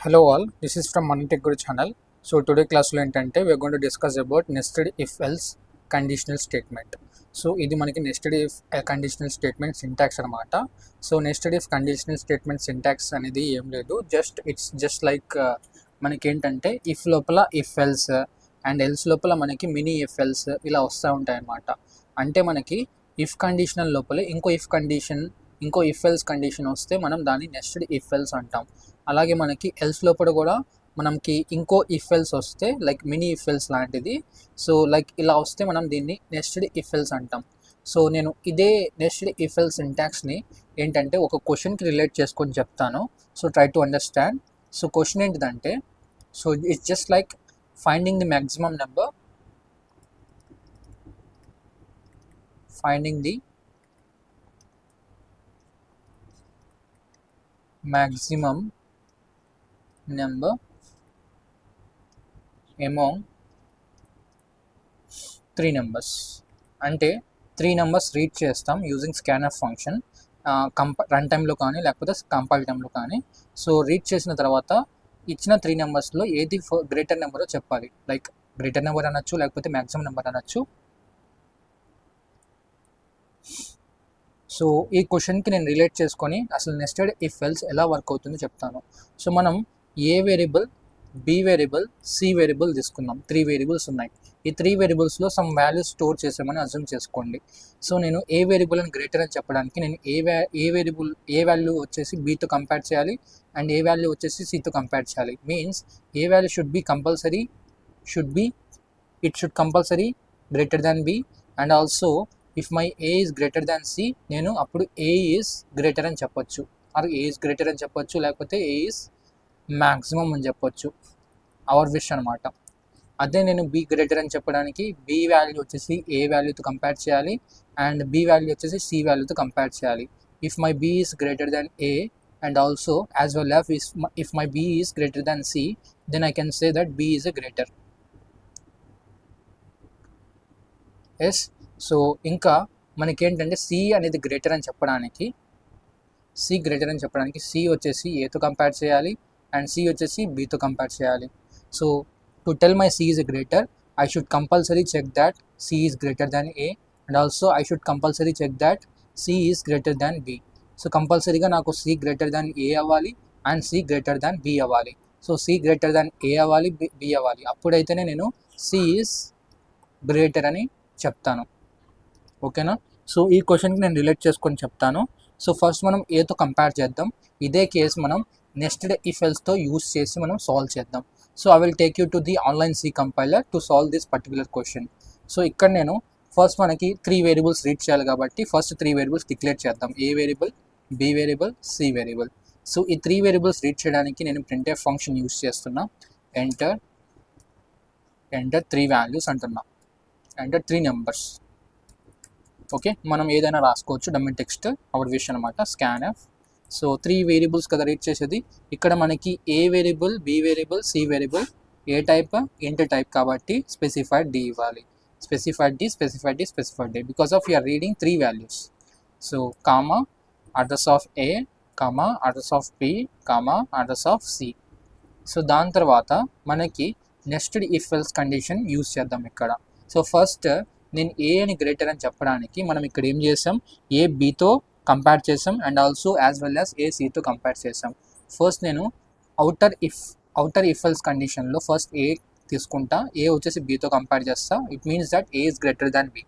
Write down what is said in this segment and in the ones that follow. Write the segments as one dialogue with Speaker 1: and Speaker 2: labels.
Speaker 1: Hello all, this is from Money Tech Guru channel. So today class lo entante we are going to discuss about nested if else conditional statement. So ఇది మనకి nested if conditional statement syntax అనమాట. So nested if conditional statement syntax అనేది ఏం లేదు, it's just like మనకి ఏంటంటే if లోపల if else and else లోపల మనకి మినీ if else ఇలా వస్తూ ఉంటాయి అన్నమాట. అంటే మనకి if కండిషనల్ లోపల ఇంకో if else కండిషన్ వస్తే మనం దాన్ని nested if else అంటాం. అలాగే మనకి ఎల్స్ లోపల కూడా మనకి ఇంకో ఇఫ్ ఎల్స్ వస్తే లైక్ మినీ ఇఫ్ ఎల్స్ లాంటిది. సో లైక్ ఇలా వస్తే మనం దీన్ని నెస్టెడ్ ఇఫ్ ఎల్స్ అంటాం. సో నేను ఇదే నెస్టెడ్ ఇఫ్ ఎల్స్ సింటాక్స్ని ఏంటంటే ఒక క్వశ్చన్కి రిలేట్ చేసుకొని చెప్తాను. So try to understand. So question ఏంటిదంటే, so it's just like finding the maximum number, finding the maximum number among 3 numbers. అంటే 3 numbers రీడ్ చేస్తాం యూజింగ్ స్కాన్ఎఫ్ ఫంక్షన్, రన్ టైంలో కానీ లేకపోతే కంపైల్ టైంలో కానీ. సో రీడ్ చేసిన తర్వాత ఇచ్చిన 3 numbers ఏది గ్రేటర్ నెంబరో చెప్పాలి. లైక్ గ్రేటర్ నెంబర్ అనొచ్చు, లేకపోతే మ్యాక్సిమం నెంబర్ అనొచ్చు. సో ఈ క్వశ్చన్కి నేను రిలేట్ చేసుకొని అసలు నెస్టెడ్ ఇఫ్ ఎల్స్ ఎలా వర్క్ అవుతుందో చెప్తాను. సో మనం A variable, B variable, C variable తీసుకుందాం. 3 వేరియబుల్స్ ఉన్నాయి. ఈ 3 వేరియబుల్స్లో సమ్ వాల్యూస్ స్టోర్ చేసామని అజ్యూమ్ చేసుకోండి. సో నేను ఏ వేరియబుల్ అని గ్రేటర్ అని చెప్పడానికి నేను ఏ వాల్యూ వచ్చేసి బీతో కంపేర్ చేయాలి అండ్ ఏ వాల్యూ వచ్చేసి సితో కంపేర్ చేయాలి. Means A value it should compulsory greater than B and also if my A is greater than C, నేను అప్పుడు ఏ ఈజ్ గ్రేటర్ అని చెప్పొచ్చు, ఆర్ ఏ ఈజ్ గ్రేటర్ అని చెప్పొచ్చు, లేకపోతే ఏ ఈజ్ మ్యాక్సిమం అని చెప్పొచ్చు. అవర్ విష్ అనమాట. అదే నేను బి గ్రేటర్ అని చెప్పడానికి బి వాల్యూ వచ్చేసి ఏ వాల్యూతో కంపేర్ చేయాలి అండ్ బి వాల్యూ వచ్చేసి సి వాల్యూతో కంపేర్ చేయాలి. If my B is greater than A and also as well as if my B is greater than C, then I can say that B is a greater. Yes. So ఇంకా మనకేంటంటే C అనేది greater అని చెప్పడానికి C వచ్చేసి ఏతో compare చేయాలి and C వచ్చేసి బితో కంపేర్ చేయాలి. So to tell my C is greater, I should compulsory check that C is greater than A and also I should compulsory check that C is greater than B. So కంపల్సరీగా నాకు C greater than A అవ్వాలి and C greater than B అవ్వాలి. So C greater than A అవ్వాలి, B అవ్వాలి. అప్పుడైతేనే నేను C is greater అని చెప్తాను. ఓకేనా? సో ఈ క్వశ్చన్కి నేను రిలేట్ చేసుకొని చెప్తాను. సో ఫస్ట్ మనం ఏతో కంపేర్ చేద్దాం. ఇదే కేసు మనం నెస్టెడ్ ఇఫ్ ఎల్స్తో యూస్ చేసి మనం సాల్వ్ చేద్దాం. So I will take you to the online C compiler to solve this particular question. So ఇక్కడ నేను ఫస్ట్ మనకి 3 వేరియబుల్స్ రీడ్ చేయాలి కాబట్టి ఫస్ట్ 3 వేరియబుల్స్ డిక్లేర్ చేద్దాం. A variable, B variable, C variable. So ఈ 3 వేరియబుల్స్ రీడ్ చేయడానికి నేను printf function use చేస్తున్నా. ఎంటర్ 3 వాల్యూస్ అంటున్నా, ఎంటర్ 3 నెంబర్స్. ఓకే, మనం ఏదైనా రాసుకోవచ్చు, డమ్మీ టెక్స్ట్ అవర్ విష్ అనమాట, స్కాన్ఎఫ్. సో 3 వేరియబుల్స్ కదా రీడ్ చేసేది. ఇక్కడ మనకి A variable, B variable, C variable, ఏ టైప్, ఇంటర్ టైప్ కాబట్టి స్పెసిఫైడ్ డి ఇవ్వాలి. Specified D because of you're reading 3 values. So comma address of A, comma address of B, comma address of C. So దాని తర్వాత మనకి nested if else condition use చేద్దాం ఇక్కడ. So first నేను ఏ అని greater అని చెప్పడానికి మనం ఇక్కడ ఏం చేసాం, ఏ బితో కంపేర్ చేసాం and also as well as A సితో కంపేర్ చేసాం. ఫస్ట్ నేను అవుటర్ ఇఫ్ ఎల్స్ కండిషన్లో ఫస్ట్ ఏ తీసుకుంటా, ఏ వచ్చేసి బితో కంపేర్ చేస్తా. It means that A is greater than B.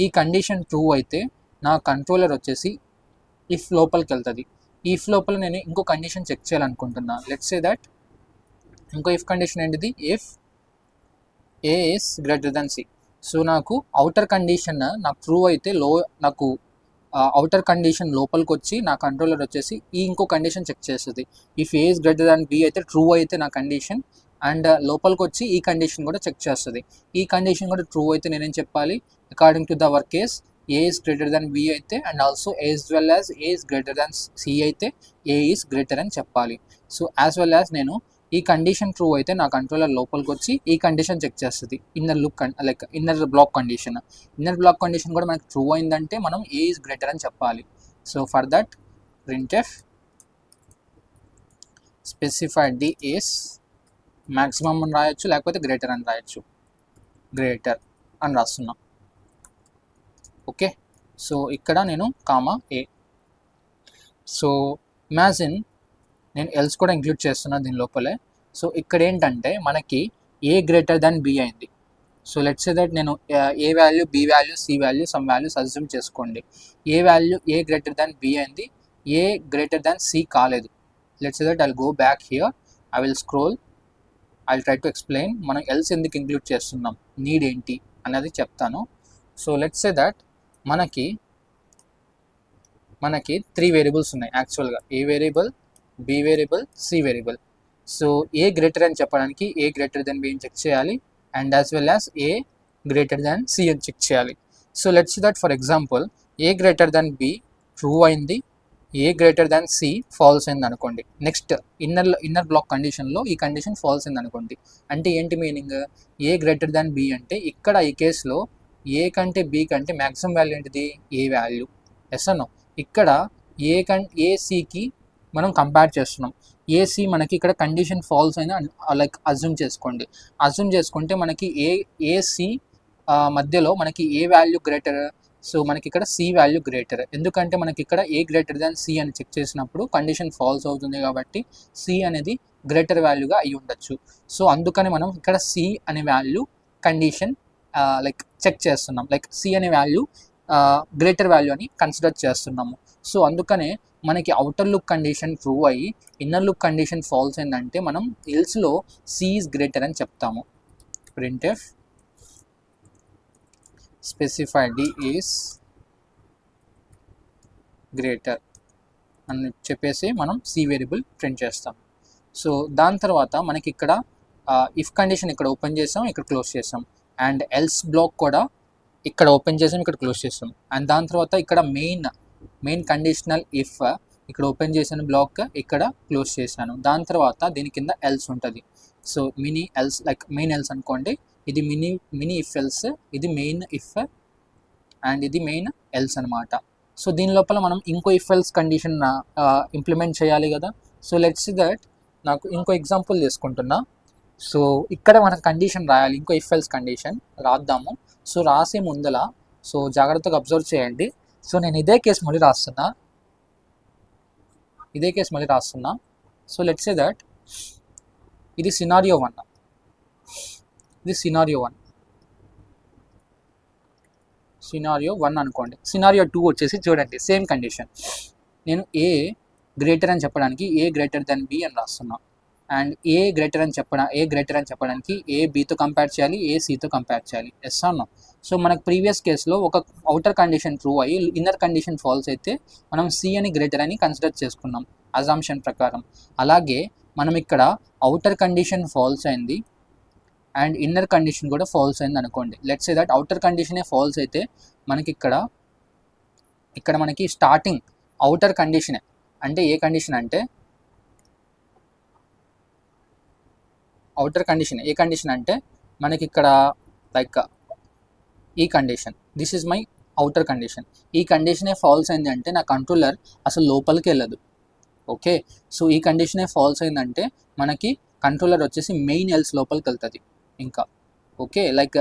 Speaker 1: ఈ కండిషన్ ట్రూ అయితే నా కంట్రోలర్ వచ్చేసి ఇఫ్ లోపలికి వెళ్తుంది. ఈ ఇఫ్ లోపల నేను ఇంకో కండిషన్ చెక్ చేయాలనుకుంటున్నా. లెట్స్ సే దట్ ఇంకో ఇఫ్ కండిషన్ ఏంటిది, if A is greater than C. So నాకు అవుటర్ కండిషన్ నాకు ట్రూ అయితే నాకు అవుటర్ కండిషన్ లోపలికి వచ్చి నా కంట్రోలర్ వచ్చేసి ఈ ఇంకో కండిషన్ చెక్ చేస్తుంది. If A is greater than B అయితే ట్రూ అయితే నా కండిషన్ అండ్ లోపలికి వచ్చి ఈ కండిషన్ కూడా చెక్ చేస్తుంది. ఈ కండిషన్ కూడా ట్రూ అయితే నేనేం చెప్పాలి, according to the our case A is greater than B అయితే and also as well as A is greater than C అయితే ఏ ఇస్ గ్రేటర్ అని చెప్పాలి. సో యాజ్ వెల్ యాజ్ నేను ఈ కండిషన్ ట్రూ అయితే నా కంట్రోలర్ లోపలికి వచ్చి ఈ కండిషన్ చెక్ చేస్తుంది. ఇన్నర్ బ్లాక్ కండిషన్ కూడా మనకు ట్రూ అయిందంటే మనం ఏ ఈజ్ గ్రేటర్ అని చెప్పాలి. So for that printf specified the is maximum అని రాయొచ్చు, లేకపోతే గ్రేటర్ అని రాయొచ్చు. గ్రేటర్ అని రాస్తున్నాం. ఓకే, సో ఇక్కడ నేను కామా ఏ. సో ఇమాజిన్ నేను ఎల్స్ కూడా ఇంక్లూడ్ చేస్తున్నాను దీని లోపలే. సో ఇక్కడ ఏంటంటే మనకి ఏ గ్రేటర్ దాన్ బి అయింది. సో లెట్స్ సే దట్ నేను A value, B value, C value, some values assume చేసుకోండి. A value A greater than B అయింది, ఏ గ్రేటర్ దాన్ సి కాలేదు. Let's say that I will go back here, I will scroll, I will try to explain మనం else ఎందుకు include చేస్తున్నాం, need ఏంటి అనేది చెప్తాను. So let's say that మనకి 3 variables ఉన్నాయి యాక్చువల్గా, A variable, B variable, C variable. So A greater అని చెప్పడానికి ఏ గ్రేటర్ దెన్ బి అని చెక్ చేయాలి, and as well as A greater than C అని చెక్ చేయాలి. So let's that for example A greater than B true అయింది, A greater than C false అయింది అనుకోండి. Next inner black కండిషన్లో ఈ condition false అయింది అనుకోండి. అంటే ఏంటి మీనింగ్, ఏ గ్రేటర్ దాన్ బి అంటే ఇక్కడ ఈ కేసులో ఏ కంటే బి కంటే మ్యాక్సిమం వాల్యూ ఏంటిది, ఏ వాల్యూ. ఎస్ అన్నో, ఇక్కడ ఏ సికి మనం కంపేర్ చేస్తున్నాం. ఏసీ మనకి ఇక్కడ కండిషన్ ఫాల్స్ అయినా లైక్ అజ్యూమ్ చేసుకోండి. అజ్యూమ్ చేసుకుంటే మనకి ఏసీ మధ్యలో మనకి ఏ వాల్యూ గ్రేటర్, సో మనకి ఇక్కడ సి వాల్యూ గ్రేటర్. ఎందుకంటే మనకి ఇక్కడ ఏ గ్రేటర్ దాన్ సి అని చెక్ చేసినప్పుడు కండిషన్ ఫాల్స్ అవుతుంది కాబట్టి సి అనేది గ్రేటర్ వాల్యూగా అయి ఉండొచ్చు. సో అందుకని మనం ఇక్కడ సి అనే వాల్యూ కండిషన్ లైక్ చెక్ చేస్తున్నాం, లైక్ సి అనే వాల్యూ గ్రేటర్ వాల్యూ అని కన్సిడర్ చేస్తున్నాము. సో అందుకనే మనకి అవుటర్ లుక్ కండిషన్ ట్రూ అయ్యి ఇన్నర్ లుక్ కండిషన్ ఫాల్స్ అయిందంటే మనం ఎల్స్లో సి ఈజ్ గ్రేటర్ అని చెప్తాము. printf specify d is greater అని చెప్పేసి మనం సి వేరియబుల్ ప్రింట్ చేస్తాం. సో దాని తర్వాత మనకి ఇక్కడ ఇఫ్ కండిషన్ ఇక్కడ ఓపెన్ చేసాం, ఇక్కడ క్లోజ్ చేసాం, అండ్ ఎల్స్ బ్లాక్ కూడా ఇక్కడ ఓపెన్ చేసాం, ఇక్కడ క్లోజ్ చేసాం. అండ్ దాని తర్వాత ఇక్కడ మెయిన్ కండిషనల్ ఇఫ్ ఇక్కడ ఓపెన్ చేసిన బ్లాక్ ఇక్కడ క్లోజ్ చేశాను. దాని తర్వాత దీని కింద ఎల్స్ ఉంటుంది. So mini else like main else అనుకోండి, ఇది మినీ ఇఫ్ ఎల్స్, ఇది మెయిన్ ఇఫ్, అండ్ ఇది మెయిన్ ఎల్స్ అనమాట. సో దీని లోపల మనం ఇంకో ఇఫ్ ఎల్స్ కండిషన్ ఇంప్లిమెంట్ చేయాలి కదా. సో లెట్స్ దట్ నాకు ఇంకో ఎగ్జాంపుల్ తీసుకుంటున్నా. సో ఇక్కడ మనం కండిషన్ రాయాలి, ఇంకో ఇఫ్ ఎల్స్ కండిషన్ రాద్దాము. సో రాసే ముందల సో జాగ్రత్తగా అబ్జర్వ్ చేయండి. సో నేను ఇదే కేసు మళ్ళీ రాస్తున్నా. సో లెట్స్ సే దట్ ఇది సినారియో 1, ఇది సినారియో 1 అనుకోండి. సినారియో 2 వచ్చేసి చూడండి సేమ్ కండిషన్. నేను ఏ గ్రేటర్ అని చెప్పడానికి ఏ గ్రేటర్ దెన్ బి అని రాస్తున్నా, అండ్ ఏ గ్రేటర్ అని చెప్పడానికి ఏ బితో కంపేర్ చేయాలి, ఏ సితో కంపేర్ చేయాలి. ఎస్ అన్నా. సో మనకు ప్రీవియస్ కేసులో ఒక అవుటర్ కండిషన్ ట్రూ అయ్యి ఇన్నర్ కండిషన్ ఫాల్స్ అయితే మనం సి అని గ్రేటర్ అని కన్సిడర్ చేసుకున్నాం అజంప్షన్ ప్రకారం. అలాగే మనం ఇక్కడ అవుటర్ కండిషన్ ఫాల్స్ అయింది అండ్ ఇన్నర్ కండిషన్ కూడా ఫాల్స్ అయింది అనుకోండి. లెట్స్ సే దట్ అవుటర్ కండిషనే ఫాల్స్ అయితే మనకి ఇక్కడ మనకి స్టార్టింగ్ అవుటర్ కండిషనే అంటే ఏ కండిషన్ అంటే అవుటర్ కండిషన్ ఏ కండిషన్ అంటే మనకి ఇక్కడ లైక్ ఈ condition, this is my outer condition. ఈ కండిషనే ఫాల్స్ అయింది అంటే నా కంట్రోలర్ అసలు లోపలికి వెళ్ళదు. ఓకే, సో ఈ కండిషనే ఫాల్స్ అయిందంటే మనకి కంట్రోలర్ వచ్చేసి మెయిన్ ఎల్స్ లోపలికి వెళ్తుంది ఇంకా. Okay, like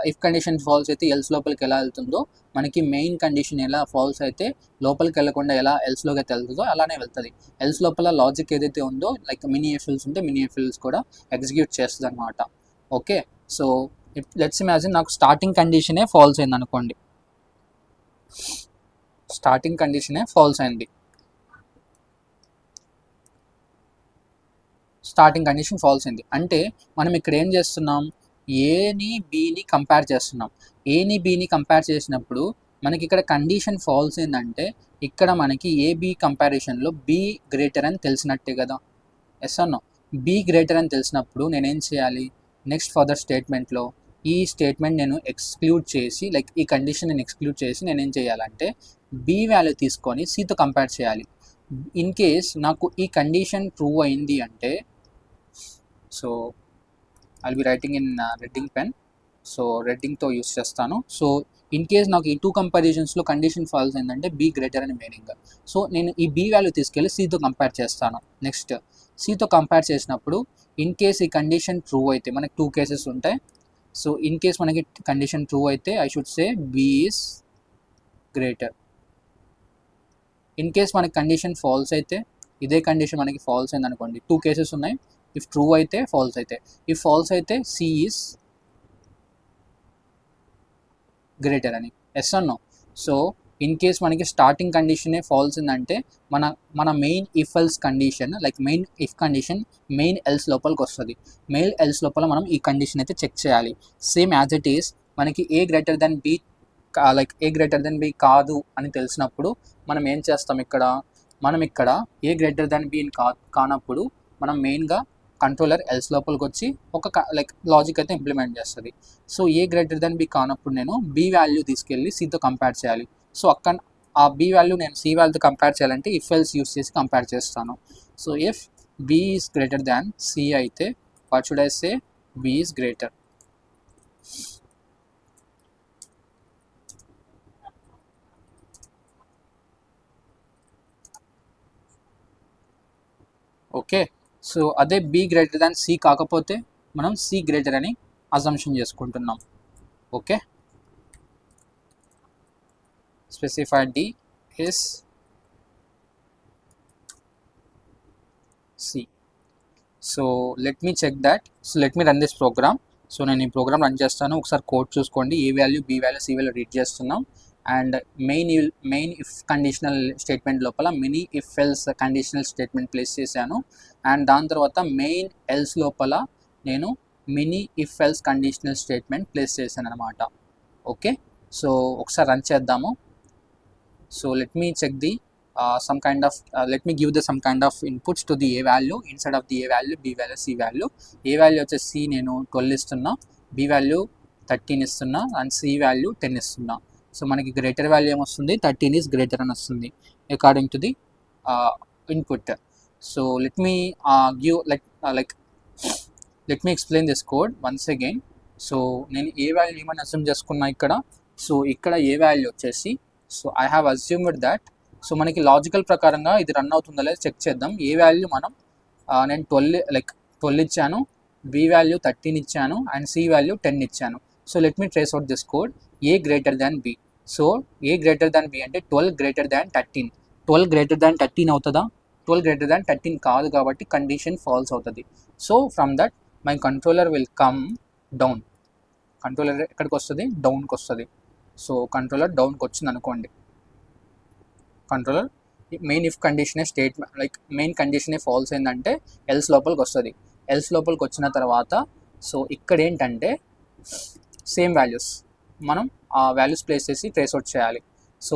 Speaker 1: if condition false అయితే ఎల్స్ లోపలికి ఎలా వెళ్తుందో మనకి మెయిన్ కండిషన్ ఎలా ఫాల్స్ అయితే లోపలికి వెళ్ళకుండా ఎలా ఎల్స్లోకి అయితే వెళ్తుందో అలానే వెళ్తుంది. ఎల్స్ లోపల లాజిక్ ఏదైతే ఉందో లైక్ మినీ ఎఫ్ఎల్స్ ఉంటే మినీ ఎఫ్ఎల్స్ కూడా ఎగ్జిక్యూట్ చేస్తుంది అనమాట. ఓకే, సో లెట్స్ ఇమాజిన్ నాకు స్టార్టింగ్ కండిషనే ఫాల్స్ అయింది అనుకోండి. స్టార్టింగ్ కండిషనే ఫాల్స్ అయింది, స్టార్టింగ్ కండిషన్ ఫాల్స్ అయింది అంటే మనం ఇక్కడ ఏం చేస్తున్నాం, ఏని బీని కంపేర్ చేస్తున్నాం. ఏని బీని కంపేర్ చేసినప్పుడు మనకి ఇక్కడ కండిషన్ ఫాల్స్ ఏంటంటే ఇక్కడ మనకి ఏబి కంపారిజన్లో బి గ్రేటర్ అని తెలిసినట్టే కదా. ఎస్ అన్నో, బి గ్రేటర్ అని తెలిసినప్పుడు నేనేం చేయాలి, నెక్స్ట్ ఫర్దర్ స్టేట్మెంట్లో ఈ స్టేట్మెంట్ నేను ఎక్స్క్లూడ్ చేసి లైక్ ఈ కండిషన్ నేను ఎక్స్క్లూడ్ చేసి నేనేం చేయాలంటే బి వాల్యూ తీసుకొని సితో కంపేర్ చేయాలి. ఇన్ కేస్ నాకు ఈ కండిషన్ ట్రూ అయింది అంటే so I'll be writing in red ink pen. So రెడ్డింగ్తో యూస్ చేస్తాను. సో ఇన్ కేస్ నాకు ఈ టూ కంపారిజన్స్లో కండిషన్ ఫాల్స్ ఏంటంటే బీ గ్రేటర్ అని మీనింగ్. సో నేను ఈ బీ వాల్యూ తీసుకెళ్ళి సితో కంపేర్ చేస్తాను. నెక్స్ట్ సితో కంపేర్ చేసినప్పుడు ఇన్ కేస్ ఈ కండిషన్ ట్రూ అయితే మనకి టూ కేసెస్ ఉంటాయి. సో ఇన్ కేస్ మనకి కండిషన్ ట్రూ అయితే I should say B is greater. In case మనకి కండిషన్ ఫాల్స్ అయితే, ఇదే కండిషన్ మనకి ఫాల్స్ అయింది అనుకోండి, టూ కేసెస్ ఉన్నాయి. ఇఫ్ ట్రూ అయితే ఫాల్స్ అయితే, ఇఫ్ ఫాల్స్ అయితే సి ఈస్ గ్రేటర్ అని. ఎస్ అన్నో. సో ఇన్ కేస్ మనకి స్టార్టింగ్ కండిషనే ఫాల్స్ ఉందంటే మన main if else condition, like main if condition main else లోపలికి వస్తుంది. మెయిన్ ఎల్స్ లోపల మనం ఈ కండిషన్ అయితే చెక్ చేయాలి. సేమ్ యాజ్ ఇట్ ఈస్ మనకి A greater then B, like A greater then B కాదు అని తెలిసినప్పుడు మనం ఏం చేస్తాం, మనం ఇక్కడ ఏ గ్రేటర్ దెన్ బి కానప్పుడు మనం మెయిన్గా కంట్రోలర్ ఎల్స్ లోపలికి వచ్చి ఒక లైక్ లాజిక్ అయితే ఇంప్లిమెంట్ చేస్తుంది. So A greater then B కానప్పుడు నేను బి వాల్యూ తీసుకెళ్ళి సితో కంపేర్ చేయాలి. సో అక్కడ ఆ బి వాల్యూ నేను సి వాల్యూతో కంపేర్ చేయాలంటే ఇఫ్ ఎల్స్ యూస్ చేసి కంపేర్ చేస్తాను. So if B is greater than C అయితే what should I say, B is greater. Okay. So అదే బి గ్రేటర్ దాన్ సి కాకపోతే మనం సి గ్రేటర్ అని అజంప్షన్ చేసుకుంటున్నాం. Okay, specify D is C. So let me check that. So let me run this program. So నేను ఈ program run చేస్తాను, ఒకసారి code చూసుకోండి. A value B value C value read చేస్తున్నాం. And main if conditional statement లోపల mini if else conditional statement place చేశాను. And దాని తర్వాత మెయిన్ ఎల్స్ లోపల నేను mini if else conditional statement place చేశాను అనమాట. ఓకే, సో ఒకసారి రన్ చేద్దాము. So let me check the let me give the some kind of inputs to the a value. Inside of the a value, b value, c value. a value వచ్చేసి c నేను 12 ఇస్తున్నా, b value 13 ఇస్తున్నా, and c value 10 ఇస్తున్నా. So మనకి greater value ఏమొస్తుంది, 13 is greater అని వస్తుంది according to the input. So let me give let me explain this code once again. So నేను ఏ వాల్యూ ఏమని అస్యూమ్ చేసుకున్నా ఇక్కడ. సో ఇక్కడ ఏ వాల్యూ వచ్చేసి, so I have assumed that. So మనకి లాజికల్ ప్రకారంగా ఇది రన్ అవుతుందా లేదా చెక్ చేద్దాం. ఏ వాల్యూ నేను 12 ఇచ్చాను, బి వాల్యూ 13 ఇచ్చాను, అండ్ సి వాల్యూ 10 ఇచ్చాను. So let me trace out this code. A greater than B. So A greater than B అంటే 12 గ్రేటర్ దాన్ 13. 12 గ్రేటర్ దాన్ 13 అవుతుందా? 12 గ్రేటర్ దాన్ 13 కాదు కాబట్టి కండిషన్ ఫాల్స్ అవుతుంది. So from that my controller will come down. Controller ఎక్కడికి వస్తుంది, డౌన్కి వస్తుంది. So controller డౌన్కి వచ్చింది అనుకోండి, కంట్రోలర్ మెయిన్ ఇఫ్ కండిషనే స్టేట్మెంట్, లైక్ మెయిన్ కండిషనే ఫాల్స్ ఏంటంటే ఎల్స్ లోపలికి వస్తుంది. ఎల్స్ లోపలికి వచ్చిన తర్వాత సో ఇక్కడ ఏంటంటే సేమ్ వాల్యూస్ మనం ఆ వాల్యూస్ ప్లేస్ చేసి ట్రేస్ అవుట్ చేయాలి. సో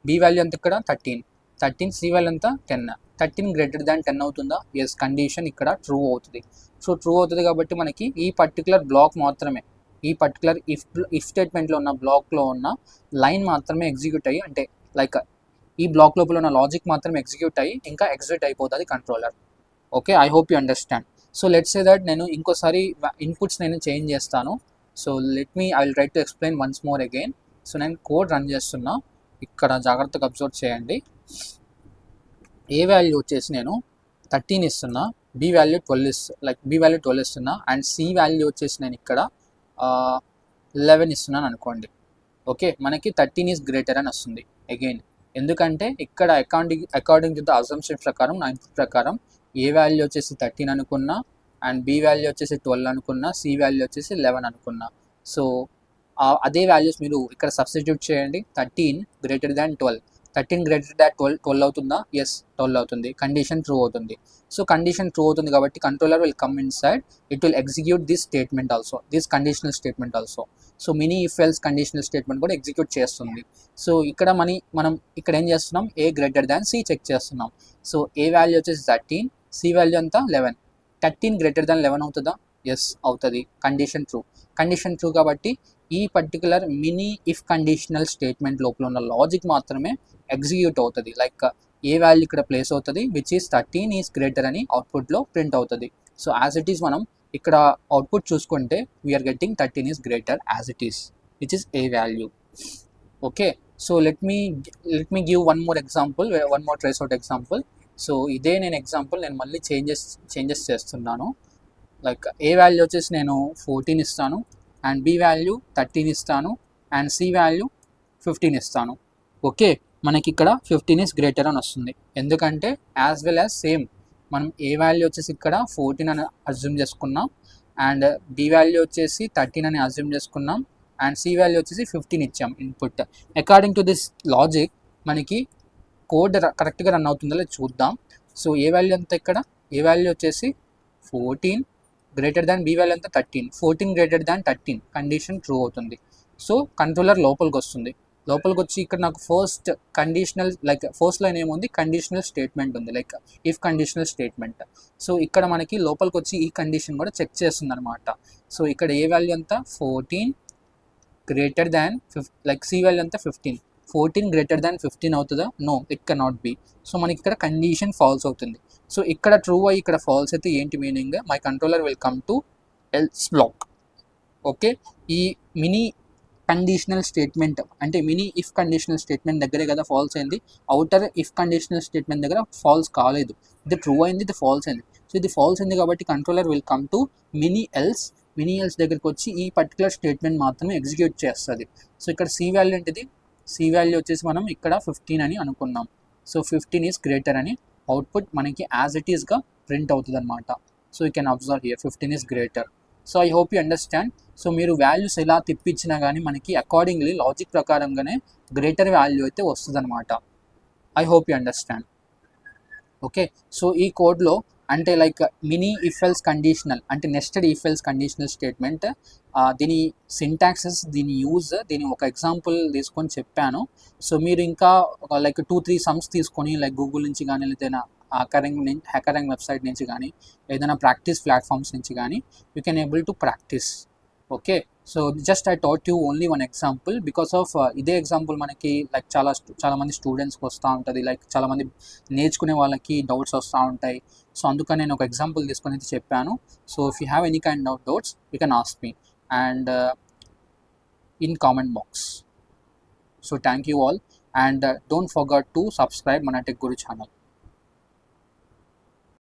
Speaker 1: బి వాల్యూ అంత ఇక్కడ 13, సి వాల్యూ అంతా 10. 13 గ్రేటర్ దాన్ 10 అవుతుందా? ఎస్, కండిషన్ ఇక్కడ ట్రూ అవుతుంది. సో ట్రూ అవుతుంది కాబట్టి మనకి ఈ పర్టికులర్ బ్లాక్ మాత్రమే, ఈ పర్టికులర్ ఇఫ్ స్టేట్మెంట్లో ఉన్న బ్లాక్లో ఉన్న లైన్ మాత్రమే ఎగ్జిక్యూట్ అయ్యి, అంటే లైక్ ఈ బ్లాక్ లోపల ఉన్న లాజిక్ మాత్రం ఎగ్జిక్యూట్ అయ్యి ఇంకా ఎగ్జిట్ అయిపోతుంది controller. Okay, I hope you understand. So let's say that నేను ఇంకోసారి ఇన్పుట్స్ నేను చేంజ్ చేస్తాను. So I will try to explain once more again. So నేను కోడ్ రన్ చేస్తున్నా, ఇక్కడ జాగ్రత్తగా అబ్జర్వ్ చేయండి. ఏ వాల్యూ వచ్చేసి నేను 13 ఇస్తున్నా, బి వాల్యూ 12 ఇస్తున్నా, అండ్ సి వాల్యూ వచ్చేసి నేను ఇక్కడ 11 ఇస్తున్నాను అనుకోండి. ఓకే, మనకి 13 ఈజ్ గ్రేటర్ అని వస్తుంది అగైన్. ఎందుకంటే ఇక్కడ అకార్డింగ్ టు ద అజంప్షన్ ప్రకారం, నా ఇన్పుట్ ప్రకారం ఏ వాల్యూ వచ్చేసి 13 అనుకున్నా, అండ్ బి వాల్యూ వచ్చేసి 12 అనుకున్నా, సి వాల్యూ వచ్చేసి 11 అనుకున్నా. సో అదే వాల్యూస్ మీరు ఇక్కడ సబ్స్టిట్యూట్ చేయండి. 13 గ్రేటర్ దాన్ 12, 13 గ్రేటర్ దాన్ 12 అవుతుందా? ఎస్, 12 అవుతుంది. కండిషన్ ట్రూ అవుతుంది. సో కండిషన్ ట్రూ అవుతుంది కాబట్టి controller will come in side, it will execute this statement also, this conditional statement also. So mini if else conditional statement కూడా execute చేస్తుంది. So ఇక్కడ మనం ఇక్కడ ఏం చేస్తున్నాం, ఏ గ్రేటర్ దాన్ సి చెక్ చేస్తున్నాం. సో ఏ వాల్యూ వచ్చేసి 13, సి వాల్యూ అంతా 11. 13 గ్రేటర్ దాన్ 11 అవుతుందా? ఎస్, అవుతుంది. కండిషన్ ట్రూ కాబట్టి ఈ particular mini if conditional statement లోపల ఉన్న లాజిక్ మాత్రమే ఎగ్జిక్యూట్ అవుతుంది. లైక్ ఏ వాల్యూ ఇక్కడ ప్లేస్ అవుతుంది, విచ్ ఈస్ 13 ఈజ్ గ్రేటర్ అని అవుట్పుట్లో ప్రింట్ అవుతుంది. సో యాజ్ ఇట్ ఈస్ మనం ఇక్కడ అవుట్పుట్ చూసుకుంటే we are getting 13 is greater as it is, which is A value. Okay, so let me give one more example, one more trace out example. So ఇదే నేను example నేను మళ్ళీ changes చేస్తున్నాను. Like ఏ value వచ్చేసి నేను 14 ఇస్తాను, అండ్ బి వాల్యూ 13 ఇస్తాను, and C value 15 ఇస్తాను. ఓకే, మనకి ఇక్కడ 15 ఇస్ గ్రేటర్ అని వస్తుంది, ఎందుకంటే యాజ్ వెల్ యాజ్ సేమ్ మనం ఏ వాల్యూ వచ్చేసి ఇక్కడ 14 అని అజ్యూమ్ చేసుకున్నాం, అండ్ బి వాల్యూ వచ్చేసి 13 అని అజ్యూమ్ చేసుకున్నాం, అండ్ సి వాల్యూ వచ్చేసి 15 ఇచ్చాం input. According to this logic మనకి కోడ్ కరెక్ట్గా రన్ అవుతుందో లేదో చూద్దాం. సో ఏ వాల్యూ అంతా ఇక్కడ, ఏ వాల్యూ వచ్చేసి 14 గ్రేటర్ దాన్ బి వాల్యూ అంతా 13, 14 గ్రేటర్ దాన్ 13 కండిషన్ ట్రూ అవుతుంది. సో కంట్రోలర్ లోపలికి వస్తుంది. లోపలికి వచ్చి ఇక్కడ నాకు first conditional, like first line ఏముంది, కండిషనల్ స్టేట్మెంట్ ఉంది, like if conditional statement. So ఇక్కడ మనకి లోపలికి వచ్చి ఈ కండిషన్ కూడా చెక్ చేస్తుంది అనమాట. సో ఇక్కడ ఏ వాల్యూ అంతా 14 greater than like C value అంతా 15, 14 గ్రేటర్ దాన్ 15 అవుతుందా? No, it cannot be. So మనకి ఇక్కడ కండిషన్ ఫాల్స్ అవుతుంది. సో ఇక్కడ ట్రూ అయ్యి ఇక్కడ ఫాల్స్ అయితే ఏంటి meaning, my controller will come to else block. Okay, ఈ మినీ కండిషనల్ స్టేట్మెంట్ అంటే మినీ ఇఫ్ కండిషనల్ స్టేట్మెంట్ దగ్గరే కదా ఫాల్స్ అయింది, అవుటర్ ఇఫ్ కండిషనల్ స్టేట్మెంట్ దగ్గర ఫాల్స్ కాలేదు, ఇది ట్రూ అయింది, ఇది ఫాల్స్ అయింది. సో ఇది ఫాల్స్ అయింది కాబట్టి controller will come to mini else దగ్గరికి వచ్చి ఈ పర్టికులర్ స్టేట్మెంట్ మాత్రమే ఎగ్జిక్యూట్ చేస్తుంది. సో ఇక్కడ సి వాల్యూ ఏంటిది, సి వాల్యూ వచ్చేసి మనం ఇక్కడ 15 అని అనుకున్నాం. సో 15 ఈజ్ గ్రేటర్ అని అవుట్పుట్ మనకి యాజ్ ఇట్ ఈస్గా ప్రింట్ అవుతుంది అనమాట. So you can observe here 15 is greater. So I hope you understand. So మీరు వాల్యూస్ ఎలా తిప్పించినా కానీ మనకి అకార్డింగ్లీ లాజిక్ ప్రకారంగానే గ్రేటర్ వాల్యూ అయితే వస్తుంది అనమాట. I hope you understand. Okay, so ఈ కోడ్లో అంటే like mini if else conditional అంటే nested if else conditional statement, దీని సింటాక్సెస్, దీని యూజ్, దీని ఒక ఎగ్జాంపుల్ తీసుకొని చెప్పాను. సో మీరు ఇంకా లైక్ 2-3 సమ్స్ తీసుకొని లైక్ గూగుల్ నుంచి కానీ ఏదైనా హ్యాకరింగ్ వెబ్సైట్ నుంచి కానీ ఏదైనా ప్రాక్టీస్ ప్లాట్ఫామ్స్ నుంచి కానీ you can able to practice. Okay, so just I taught you only one example because of ఇదే ఎగ్జాంపుల్ మనకి లైక్ చాలా మంది స్టూడెంట్స్కి వస్తూ ఉంటుంది, లైక్ చాలామంది నేర్చుకునే వాళ్ళకి డౌట్స్ వస్తూ ఉంటాయి. సో అందుకని నేను ఒక ఎగ్జాంపుల్ తీసుకొని అయితే చెప్పాను. So if you have any kind of doubts you can ask me and in comment box. So thank you all, and don't forget to subscribe మన టెక్ గురు ఛానల్.